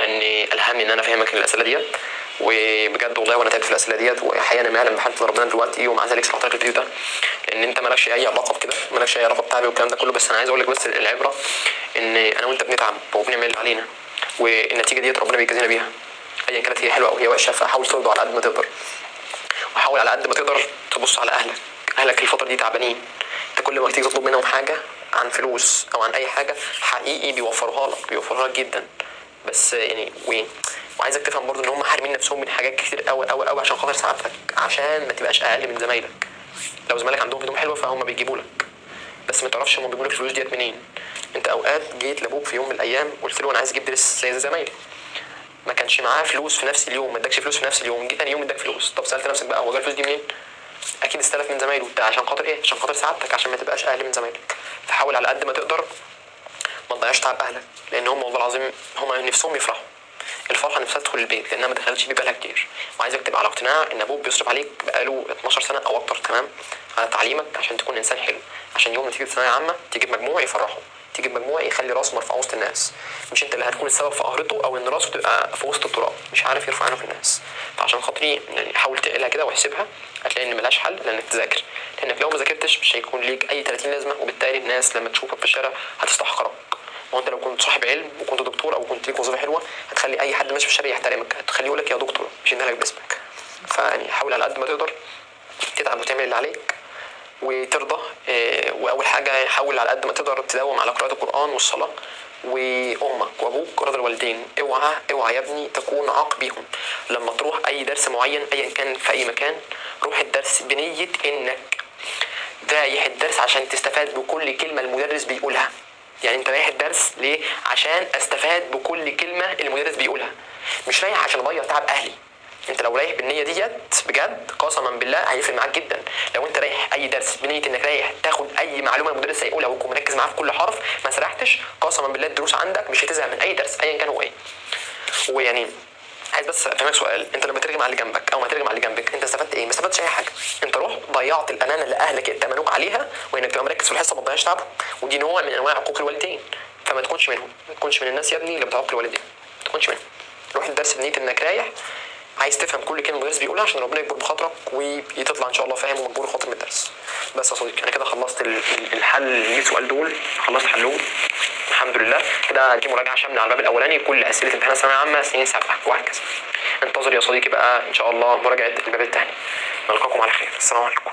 ان الهمني ان انا افهمك الاسئله ديت، وبجد والله وانا تعبت في الاسئله ديت، وحقيقه انا ما اعلم بحمد ربنا دلوقتي، ومع ذلك شرحت لك الفيديو ده لان انت مالكش اي علاقه بكده، مالكش اي علاقه بتعبي والكلام ده كله. بس انا عايز اقول لك بس العبره ان انا وانت بنتعب وبنعمل اللي علينا، والنتيجه ديت ربنا بيجازينا بيها ايا كانت هي حلوه او هي وحشه. فحاول ترضى على قد ما تقدر، وحاول على قد ما تقدر تبص على اهلك الفتره دي تعبانين. انت كل ما تيجي تطلب منهم حاجه عن فلوس او عن اي حاجه حقيقي بيوفروها لك جدا، بس يعني وعايزك تفهم برضو ان هم حارمين نفسهم من حاجات كتير قوي قوي قوي عشان خاطر سعادتك، عشان ما تبقاش اقل من زمايلك. لو زمايلك عندهم هدوم حلوه فهم بيجيبوا لك، بس ما تعرفش هم بيجيبوا لك الفلوس ديت منين. انت اوقات جيت لابوك في يوم من الايام قلت له انا عايز اجيب درس زي زمايلي، ما كانش معاه فلوس في نفس اليوم، ما ادكش فلوس في نفس اليوم، جه تاني يوم اداك فلوس. طب سالت نفسك بقى هو جاب الفلوس دي منين؟ اكيد استلف من زمايله. ده عشان خاطر ايه؟ عشان خاطر سعادتك، عشان ما تبقاش اقل من زمايلك. فحاول على قد ما تقدر ما تضيعش تعب اهلك، لان هم والله العظيم هم نفسهم يفرحوا. الفرحه نفسها تدخل البيت لانها ما دخلتش بيه بقالها كتير. وعايزك تبقى على اقتناع ان ابوك بيصرف عليك بقاله 12 سنه او اكتر تمام على تعليمك عشان تكون انسان حلو، عشان يوم ما تيجي ثانويه عامه تجيب مجموع يفرحه، تجيب مجموع يخلي راسه مرفوع وسط الناس. مش انت اللي هتكون السبب في قهرته او ان راسه تبقى في وسط التراب مش عارف يرفع عنه في الناس. فعشان خاطري يعني حاول تعقلها كده واحسبها، هتلاقي ان ملهاش حل لانك تذاكر، لانك لو ما ذاكرتش مش هيكون ليك اي 30 لازمه، وبالتالي الناس لما تشوفك في الشارع هتستحقرك. وانت لو كنت صاحب علم وكنت دكتور او كنت ليك وظيفه حلوه هتخلي اي حد ماشي في الشارع يحترمك، هتخليه يقول لك يا دكتور مش يندهلك باسمك. فيعني حاول على قد ما تقدر تتعب وتعمل اللي عليك وترضى. واول حاجه حاول على قد ما تقدر تداوم على قراءه القران والصلاه، وامك وابوك ورضا الوالدين. اوعى يا ابني تكون عاق بيهم. لما تروح اي درس معين ايا كان في اي مكان، روح الدرس بنيه انك رايح الدرس عشان تستفاد بكل كلمه المدرس بيقولها. يعني انت رايح الدرس ليه؟ عشان استفاد بكل كلمه المدرس بيقولها، مش رايح عشان اضيع تعب اهلي. انت لو رايح بالنيه ديت بجد قسما بالله هيفرق معاك جدا. لو انت رايح اي درس بنيه انك رايح تاخد اي معلومه المدرس هيقولها وتكون مركز معاه في كل حرف ما سرحتش، قسما بالله الدروس عندك مش هتزهق من اي درس ايا كان هو ايه. ويعني عايز بس افهمك سؤال، انت لما ترجم على اللي جنبك او ما ترجم على اللي جنبك انت استفدت ايه؟ ما استفدتش اي حاجه. انت رحت ضيعت الامانه اللي اهلك ائتمنوك عليها، وانك تبقى مركز في الحصه ما تضيعش تعبهم، ودي نوع من انواع عقوق الوالدين. فما تكونش منهم، ما تكونش من الناس يا ابني اللي بتعوق الوالدين، ما تكونش منهم. روح الدرس بنيه انك رايح عايز تفهم كل كلمه المدرس بيقولها عشان ربنا يكبر بخاطرك وتطلع ان شاء الله فاهم ومجبور خاطر من الدرس. بس يا صديقي انا كده خلصت الحل السؤال دول، خلصت حلهم الحمد لله. كده دي مراجعه شامله على الباب الاولاني كل اسئله امتحان الثانويه العامه سنين سابقه وهكذا. انتظر يا صديقي بقى ان شاء الله مراجعه الباب الثاني. نلقاكم على خير، السلام عليكم.